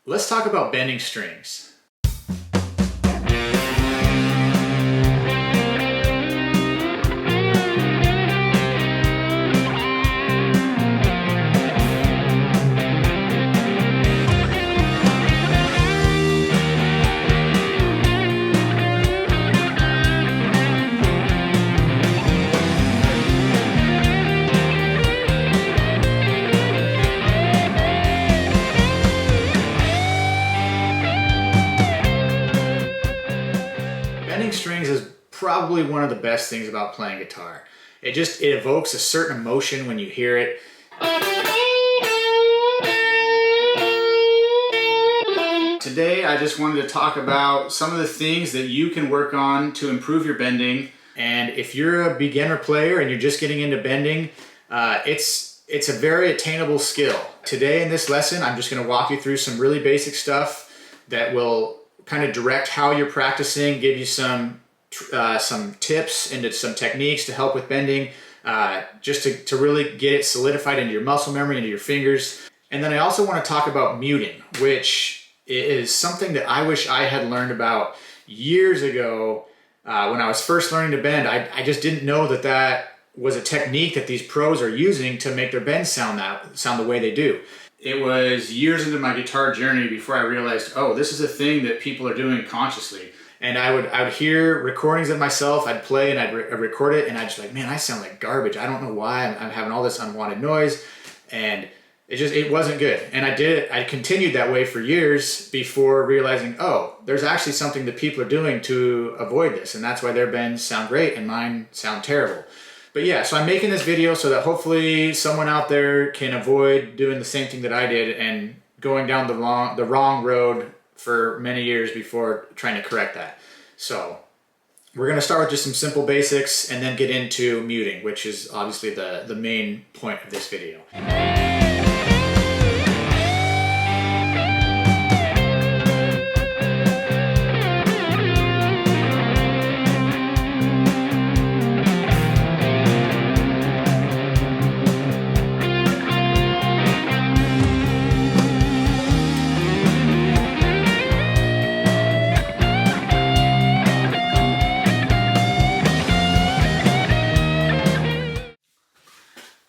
Let's talk about bending strings. Bending strings is probably one of the best things about playing guitar. It evokes a certain emotion when you hear it. Today I just wanted to talk about some of the things that you can work on to improve your bending. And if you're a beginner player and you're just getting into bending, it's a very attainable skill. Today in this lesson, I'm just going to walk you through some really basic stuff that will kind of direct how you're practicing, give you some tips and some techniques to help with bending, just to really get it solidified into your muscle memory, into your fingers. And then I also want to talk about muting, which is something that I wish I had learned about years ago when I was first learning to bend. I just didn't know that was a technique that these pros are using to make their bends sound the way they do. It was years into my guitar journey before I realized, oh, this is a thing that people are doing consciously. And I would hear recordings of myself, I'd play and I'd record it, and I'd just like, man, I sound like garbage. I don't know why I'm having all this unwanted noise, and it wasn't good. And I continued that way for years before realizing, oh, there's actually something that people are doing to avoid this, and that's why their bends sound great and mine sound terrible. But yeah, so I'm making this video so that hopefully someone out there can avoid doing the same thing that I did and going down the wrong road for many years before trying to correct that. So we're going to start with just some simple basics and then get into muting, which is obviously the main point of this video.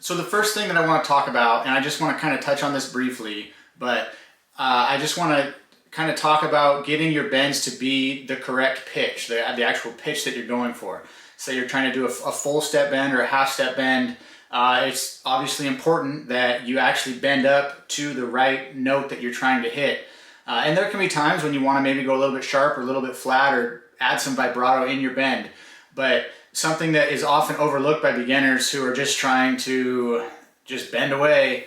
So the first thing that I want to talk about, and I just want to kind of touch on this briefly, but I just want to kind of talk about getting your bends to be the correct pitch, the actual pitch that you're going for. Say you're trying to do a full step bend or a half step bend, it's obviously important that you actually bend up to the right note that you're trying to hit. And there can be times when you want to maybe go a little bit sharp or a little bit flat or add some vibrato in your bend. But something that is often overlooked by beginners who are just trying to just bend away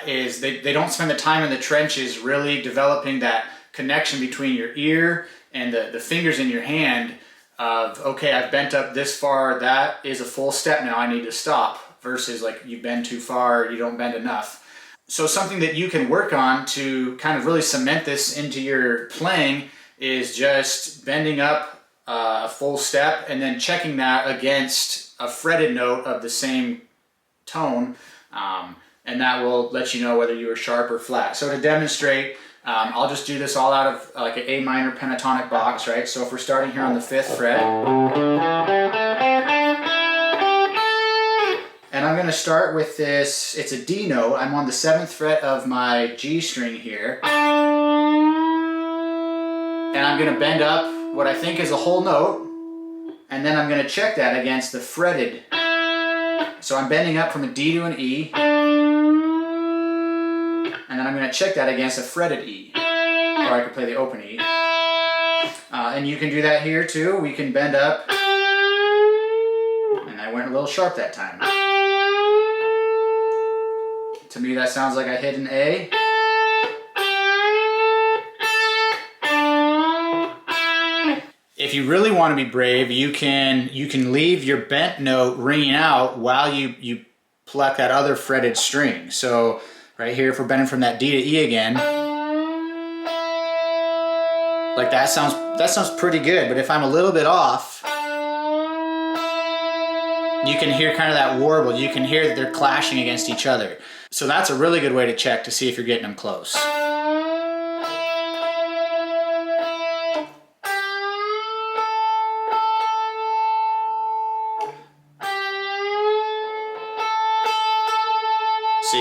is they don't spend the time in the trenches really developing that connection between your ear and the fingers in your hand of, okay, I've bent up this far, that is a full step now, I need to stop, versus like you bend too far, you don't bend enough. So something that you can work on to kind of really cement this into your playing is just bending up a full step and then checking that against a fretted note of the same tone, and that will let you know whether you are sharp or flat. So to demonstrate, I'll just do this all out of like an A minor pentatonic box, right? So if we're starting here on the 5th fret, and I'm going to start with this, it's a D note, I'm on the 7th fret of my G string here, and I'm going to bend up what I think is a whole note, and then I'm going to check that against the fretted. So I'm bending up from a D to an E, and then I'm going to check that against a fretted E, or I could play the open E. And you can do that here too. We can bend up, and I went a little sharp that time. To me that sounds like I hit an A. If you really want to be brave, you can leave your bent note ringing out while you pluck that other fretted string. So right here, if we're bending from that D to E again, like that sounds pretty good. But if I'm a little bit off, you can hear kind of that warble. You can hear that they're clashing against each other. So that's a really good way to check to see if you're getting them close.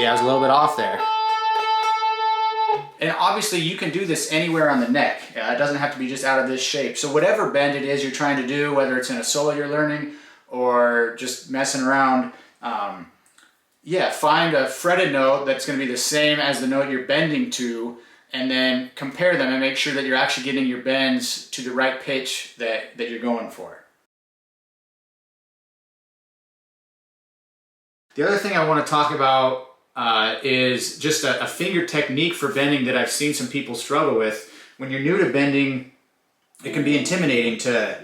I was a little bit off there. And obviously you can do this anywhere on the neck. It doesn't have to be just out of this shape. So whatever bend it is you're trying to do, whether it's in a solo you're learning or just messing around, yeah, find a fretted note that's going to be the same as the note you're bending to, and then compare them and make sure that you're actually getting your bends to the right pitch that you're going for. The other thing I want to talk about is just a finger technique for bending that I've seen some people struggle with. When you're new to bending, it can be intimidating to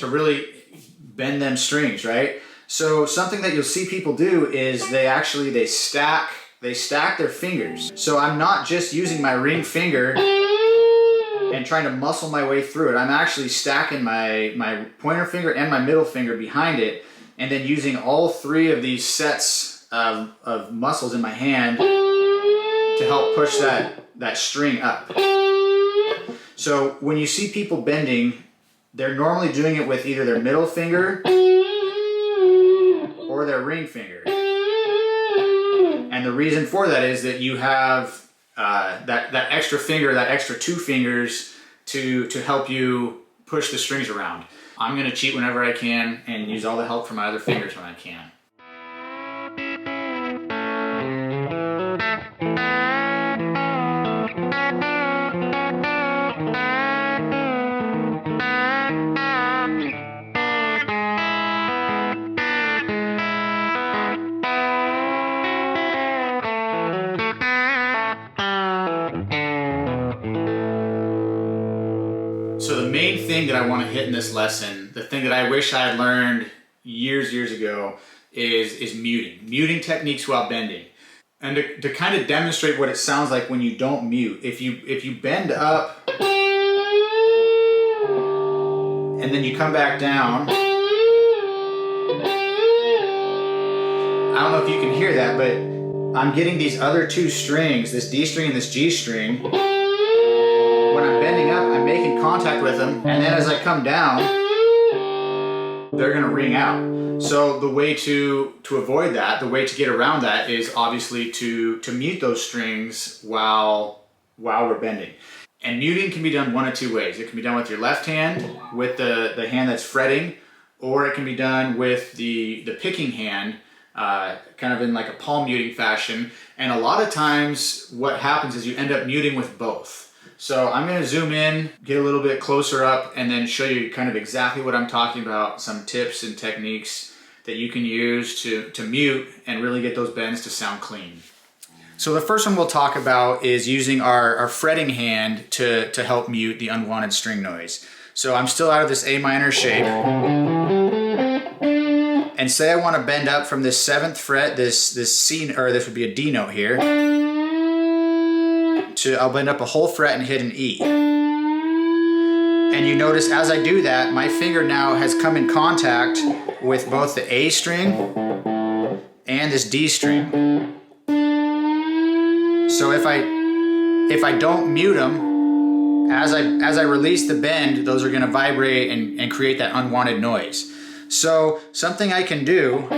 really bend them strings, right? So something that you'll see people do is they stack their fingers. So I'm not just using my ring finger and trying to muscle my way through it. I'm actually stacking my pointer finger and my middle finger behind it, and then using all three of these sets of muscles in my hand to help push that string up. So when you see people bending, they're normally doing it with either their middle finger or their ring finger. And the reason for that is that you have that extra finger, that extra two fingers to help you push the strings around. I'm gonna cheat whenever I can and use all the help from my other fingers when I can. So the main thing that I want to hit in this lesson, the thing that I wish I had learned years ago, is muting. Muting techniques while bending. And to kind of demonstrate what it sounds like when you don't mute. If you bend up and then you come back down, I don't know if you can hear that, but I'm getting these other two strings, this D string and this G string. When I'm bending up, I'm making contact with them, and then as I come down, they're gonna ring out. So the way to avoid that, the way to get around that is obviously to mute those strings while we're bending. And muting can be done one of two ways. It can be done with your left hand, with the hand that's fretting, or it can be done with the picking hand, kind of in like a palm muting fashion. And a lot of times what happens is you end up muting with both. So I'm going to zoom in, get a little bit closer up, and then show you kind of exactly what I'm talking about, some tips and techniques that you can use to mute and really get those bends to sound clean. So the first one we'll talk about is using our fretting hand to help mute the unwanted string noise. So I'm still out of this A minor shape. And say I want to bend up from this 7th fret, this C, or this would be a D note here, I'll bend up a whole fret and hit an E. And you notice as I do that, my finger now has come in contact with both the A string and this D string. So if I don't mute them, as I release the bend, those are going to vibrate and create that unwanted noise. So something I can do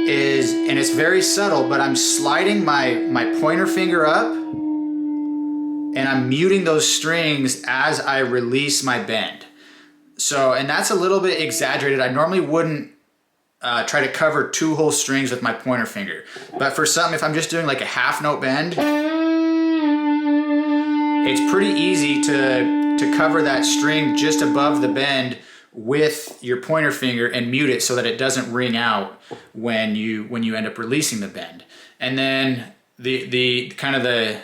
is, and it's very subtle, but I'm sliding my pointer finger up and I'm muting those strings as I release my bend. So, and that's a little bit exaggerated. I normally wouldn't try to cover 2 whole strings with my pointer finger. But for something, if I'm just doing like a half note bend, it's pretty easy to cover that string just above the bend with your pointer finger and mute it so that it doesn't ring out when you end up releasing the bend. And then the kind of the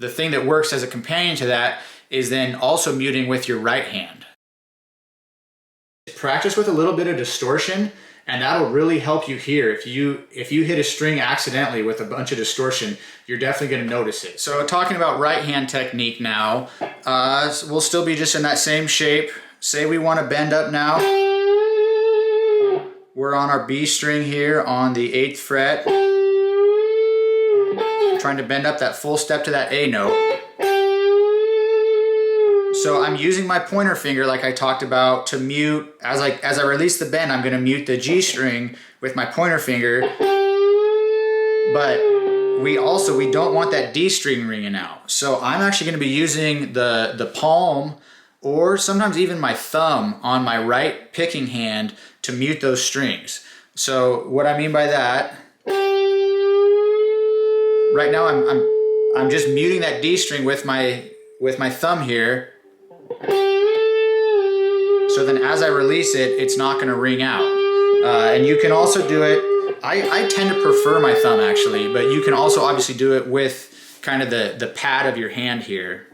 thing that works as a companion to that is then also muting with your right hand. Practice with a little bit of distortion, and that'll really help you hear. If you hit a string accidentally with a bunch of distortion, you're definitely going to notice it. So talking about right hand technique now, we'll still be just in that same shape. Say we want to bend up now. We're on our B string here on the 8th fret. Trying to bend up that full step to that A note. So I'm using my pointer finger like I talked about to mute. As I release the bend, I'm going to mute the G string with my pointer finger, but we don't want that D string ringing out. So I'm actually going to be using the palm or sometimes even my thumb on my right picking hand to mute those strings. So what I mean by that, right now I'm just muting that D string with my thumb here. So then as I release it, it's not going to ring out. And you can also do it, I tend to prefer my thumb actually, but you can also obviously do it with kind of the pad of your hand here.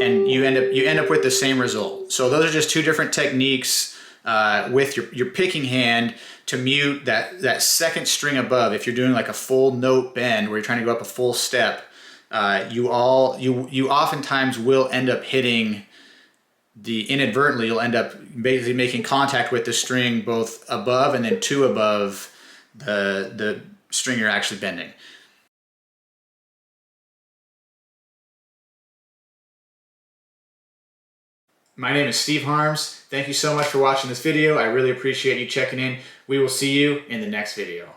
And you end up with the same result. So those are just two different techniques with your picking hand to mute that second string above. If you're doing like a full note bend where you're trying to go up a full step, you oftentimes will end up hitting inadvertently, you'll end up basically making contact with the string both above and then two above the string you're actually bending. My name is Steve Harms. Thank you so much for watching this video. I really appreciate you checking in. We will see you in the next video.